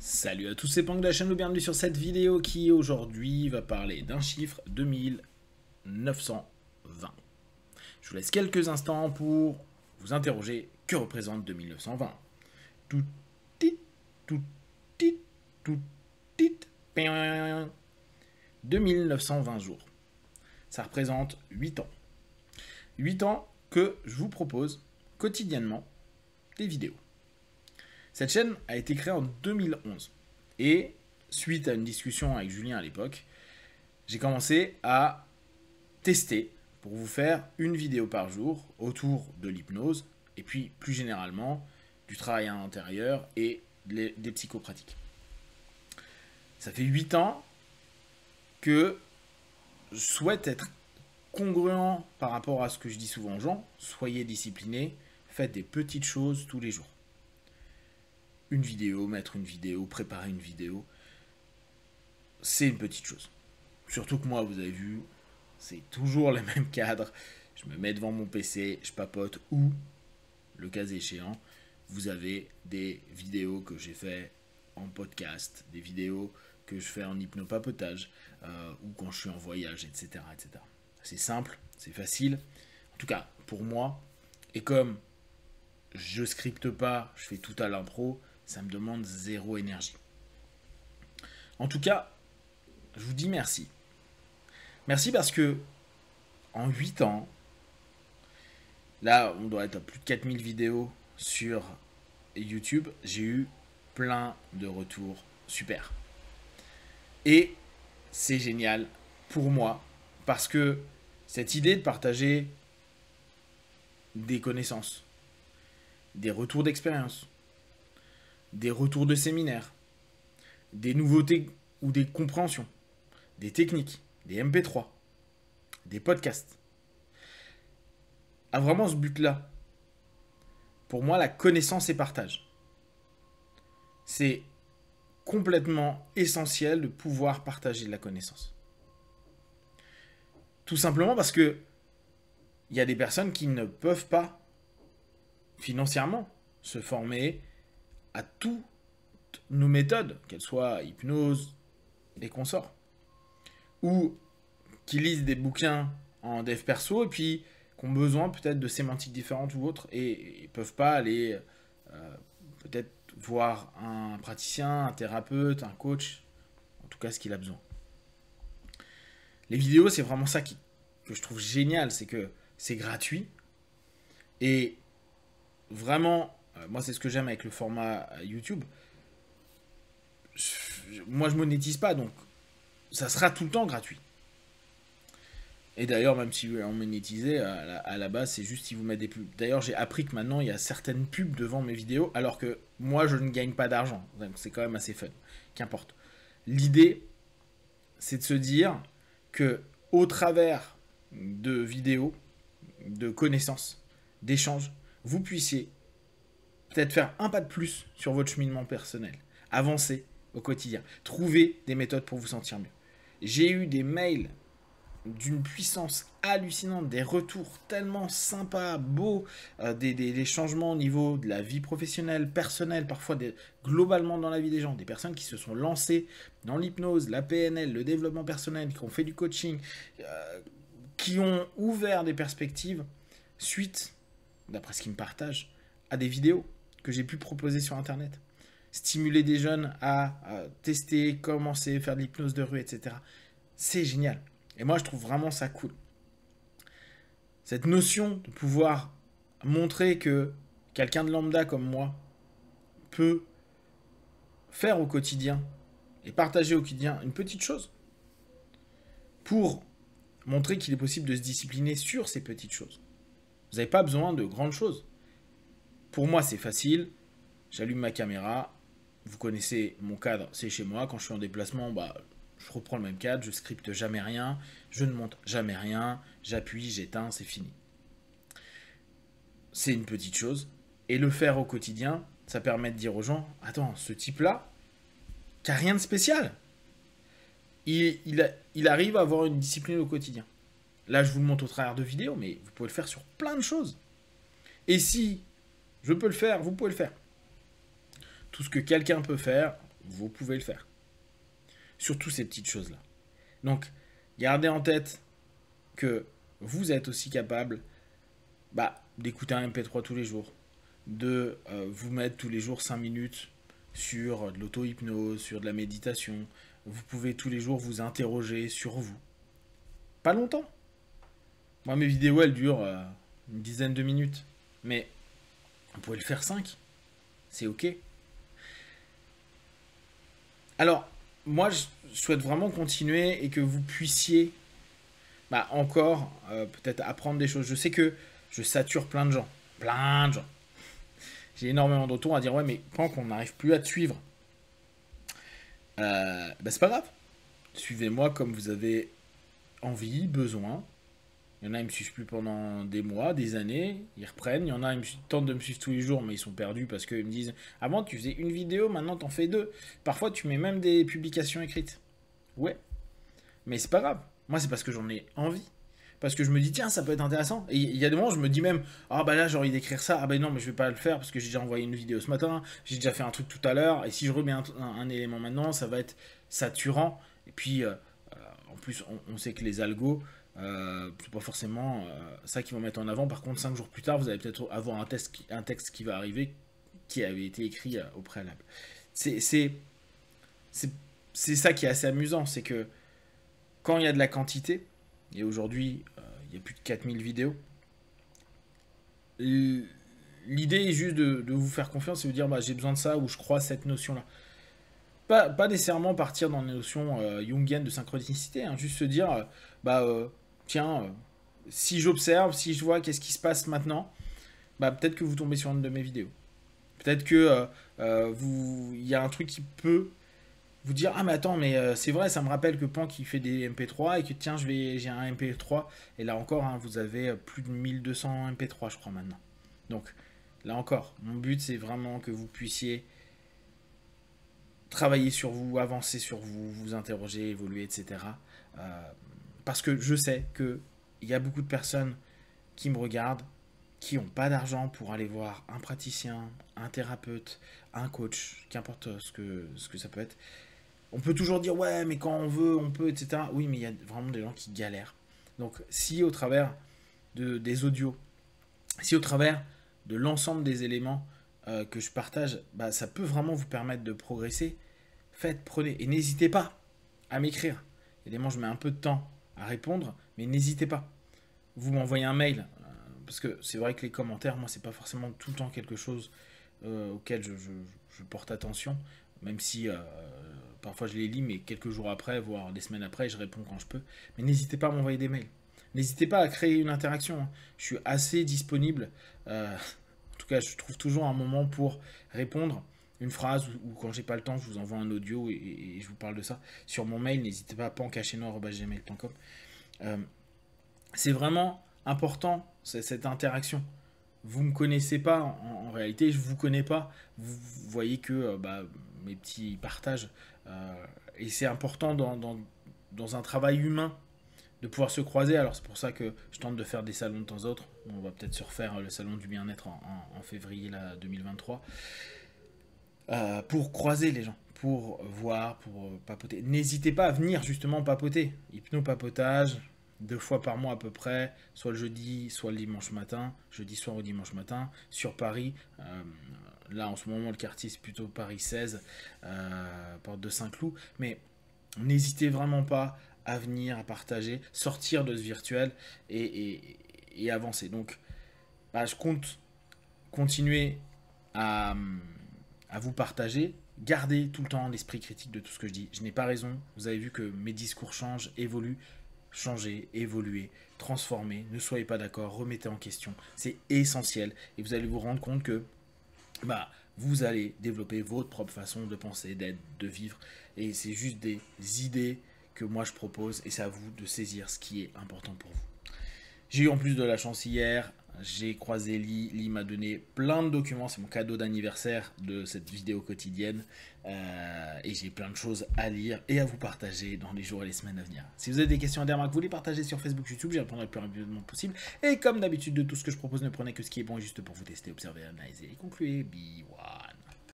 Salut à tous, c'est Pang de la chaîne, bienvenue sur cette vidéo qui aujourd'hui va parler d'un chiffre 2920. Je vous laisse quelques instants pour vous interroger que représente 2920. Tout tit, tout tit, tout tit, 2920 jours. Ça représente 8 ans. 8 ans que je vous propose quotidiennement des vidéos. Cette chaîne a été créée en 2011 et suite à une discussion avec Julien à l'époque, j'ai commencé à tester pour vous faire une vidéo par jour autour de l'hypnose et puis plus généralement du travail à l'intérieur et des psychopratiques. Ça fait 8 ans que je souhaite être congruent par rapport à ce que je dis souvent aux gens. Soyez disciplinés, faites des petites choses tous les jours. Une vidéo, mettre une vidéo, préparer une vidéo, c'est une petite chose. Surtout que moi, vous avez vu, c'est toujours les mêmes cadres. Je me mets devant mon PC, je papote ou, le cas échéant, vous avez des vidéos que j'ai fait en podcast, des vidéos que je fais en hypnopapotage ou quand je suis en voyage, etc. etc. C'est simple, c'est facile. En tout cas, pour moi, et comme je scripte pas, je fais tout à l'impro, ça me demande zéro énergie. En tout cas, je vous dis merci. Merci parce que en 8 ans, là on doit être à plus de 4000 vidéos sur YouTube, j'ai eu plein de retours super. Et c'est génial pour moi parce que cette idée de partager des connaissances, des retours d'expérience, des retours de séminaires, des nouveautés ou des compréhensions, des techniques, des MP3, des podcasts, a vraiment ce but-là. Pour moi, la connaissance et partage. C'est complètement essentiel de pouvoir partager de la connaissance. Tout simplement parce que il y a des personnes qui ne peuvent pas financièrement se former à toutes nos méthodes, qu'elles soient hypnose, des consorts, ou qui lisent des bouquins en dev perso et puis qui ont besoin peut-être de sémantiques différentes ou autres et ne peuvent pas aller peut-être voir un praticien, un thérapeute, un coach, en tout cas ce qu'il a besoin. Les vidéos, c'est vraiment ça que je trouve génial, c'est que c'est gratuit et vraiment, moi c'est ce que j'aime avec le format YouTube. Moi je monétise pas, donc ça sera tout le temps gratuit. Et d'ailleurs, même si on monétisait, à la base, c'est juste si vous mettez des pubs. D'ailleurs, j'ai appris que maintenant, il y a certaines pubs devant mes vidéos, alors que moi, je ne gagne pas d'argent. Donc, c'est quand même assez fun. Qu'importe. L'idée, c'est de se dire que, au travers de vidéos, de connaissances, d'échanges, vous puissiez peut-être faire un pas de plus sur votre cheminement personnel. Avancer au quotidien. Trouver des méthodes pour vous sentir mieux. J'ai eu des mails d'une puissance hallucinante, des retours tellement sympas, beaux, des changements au niveau de la vie professionnelle, personnelle, parfois globalement dans la vie des gens, des personnes qui se sont lancées dans l'hypnose, la PNL, le développement personnel, qui ont fait du coaching, qui ont ouvert des perspectives suite, d'après ce qu'ils me partagent, à des vidéos que j'ai pu proposer sur Internet. Stimuler des jeunes à tester, commencer, faire de l'hypnose de rue, etc. C'est génial. Et moi, je trouve vraiment ça cool. Cette notion de pouvoir montrer que quelqu'un de lambda comme moi peut faire au quotidien et partager au quotidien une petite chose pour montrer qu'il est possible de se discipliner sur ces petites choses. Vous n'avez pas besoin de grandes choses. Pour moi, c'est facile. J'allume ma caméra. Vous connaissez mon cadre, c'est chez moi. Quand je suis en déplacement, je reprends le même cadre, je scripte jamais rien, je ne monte jamais rien, j'appuie, j'éteins, c'est fini. C'est une petite chose. Et le faire au quotidien, ça permet de dire aux gens, attends, ce type-là, qui n'a rien de spécial, il arrive à avoir une discipline au quotidien. Là, je vous le montre au travers de vidéos, mais vous pouvez le faire sur plein de choses. Et si je peux le faire, vous pouvez le faire. Tout ce que quelqu'un peut faire, vous pouvez le faire. Surtout ces petites choses-là. Donc, gardez en tête que vous êtes aussi capable d'écouter un MP3 tous les jours, de vous mettre tous les jours 5 minutes sur de l'auto-hypnose, sur de la méditation. Vous pouvez tous les jours vous interroger sur vous. Pas longtemps. Moi, mes vidéos, elles durent une dizaine de minutes. Mais vous pouvez le faire 5. C'est OK. Alors, moi, je souhaite vraiment continuer et que vous puissiez encore peut-être apprendre des choses. Je sais que je sature plein de gens. Plein de gens. J'ai énormément de retours à dire ouais, mais quand on n'arrive plus à te suivre, c'est pas grave. Suivez-moi comme vous avez envie, besoin. Il y en a, ils me suivent plus pendant des mois, des années, ils reprennent. Il y en a, ils tentent de me suivre tous les jours, mais ils sont perdus parce qu'ils me disent avant tu faisais une vidéo, maintenant t'en fais 2. Parfois tu mets même des publications écrites. Ouais, mais c'est pas grave. Moi, c'est parce que j'en ai envie. Parce que je me dis, tiens, ça peut être intéressant. Et il y a des moments, je me dis même, là, j'ai envie d'écrire ça. Ah non, mais je vais pas le faire parce que j'ai déjà envoyé une vidéo ce matin. J'ai déjà fait un truc tout à l'heure. Et si je remets un élément maintenant, ça va être saturant. Et puis, en plus, on sait que les algos, c'est pas forcément ça qu'ils vont mettre en avant. Par contre, 5 jours plus tard, vous allez peut-être avoir un texte qui va arriver qui avait été écrit au préalable. C'est ça qui est assez amusant. C'est que quand il y a de la quantité, et aujourd'hui, il y a plus de 4000 vidéos, l'idée est juste de vous faire confiance et vous dire j'ai besoin de ça ou je crois à cette notion-là. Pas nécessairement partir dans des notions jungiennes de synchronicité, hein, juste se dire tiens, si j'observe, si je vois qu'est-ce qui se passe maintenant, peut-être que vous tombez sur une de mes vidéos. Peut-être que il y a un truc qui peut vous dire mais attends, mais c'est vrai, ça me rappelle que Pan qui fait des MP3 et que tiens, j'ai un MP3 et là encore vous avez plus de 1200 MP3 je crois maintenant. Donc là encore, mon but c'est vraiment que vous puissiez travailler sur vous, avancer sur vous, vous interroger, évoluer, etc. Parce que je sais qu'il y a beaucoup de personnes qui me regardent, qui n'ont pas d'argent pour aller voir un praticien, un thérapeute, un coach, qu'importe ce que ça peut être. On peut toujours dire ouais, mais quand on veut, on peut, etc. Oui, mais il y a vraiment des gens qui galèrent. Donc si au travers des audios, si au travers de l'ensemble des éléments que je partage, ça peut vraiment vous permettre de progresser, prenez. Et n'hésitez pas à m'écrire. Évidemment, je mets un peu de temps à répondre, mais n'hésitez pas. Vous m'envoyez un mail, parce que c'est vrai que les commentaires, moi, c'est pas forcément tout le temps quelque chose auquel je porte attention, même si parfois je les lis, mais quelques jours après, voire des semaines après, je réponds quand je peux. Mais n'hésitez pas à m'envoyer des mails. N'hésitez pas à créer une interaction. Hein. Je suis assez disponible. En tout cas, je trouve toujours un moment pour répondre. Une phrase ou quand j'ai pas le temps, je vous envoie un audio et je vous parle de ça. Sur mon mail, n'hésitez pas à pancachéno@gmail.com. C'est vraiment important, cette interaction. Vous me connaissez pas, en réalité, je vous connais pas. Vous voyez que mes petits partages. Et c'est important dans un travail humain de pouvoir se croiser. Alors c'est pour ça que je tente de faire des salons de temps en temps. On va peut-être se refaire le salon du bien-être en février 2023. Pour croiser les gens, pour voir, pour papoter. N'hésitez pas à venir justement papoter. Hypno-papotage, 2 fois par mois à peu près, soit le jeudi, soit le dimanche matin, jeudi soir ou dimanche matin, sur Paris. Là en ce moment le quartier c'est plutôt Paris 16, porte de Saint-Cloud. Mais n'hésitez vraiment pas à venir, à partager, sortir de ce virtuel et avancer. Donc je compte continuer à vous partager, gardez tout le temps l'esprit critique de tout ce que je dis. Je n'ai pas raison, vous avez vu que mes discours changent, évoluent, changez, évoluez, transformez, ne soyez pas d'accord, remettez en question, c'est essentiel et vous allez vous rendre compte que vous allez développer votre propre façon de penser, d'être, de vivre et c'est juste des idées que moi je propose et c'est à vous de saisir ce qui est important pour vous. J'ai eu en plus de la chance hier, j'ai croisé Lee m'a donné plein de documents, c'est mon cadeau d'anniversaire de cette vidéo quotidienne et j'ai plein de choses à lire et à vous partager dans les jours et les semaines à venir. Si vous avez des questions à dire, que vous les partagez sur Facebook, YouTube, j'y répondrai le plus rapidement possible et comme d'habitude de tout ce que je propose, ne prenez que ce qui est bon et juste pour vous tester, observer, analyser et conclure. Be one.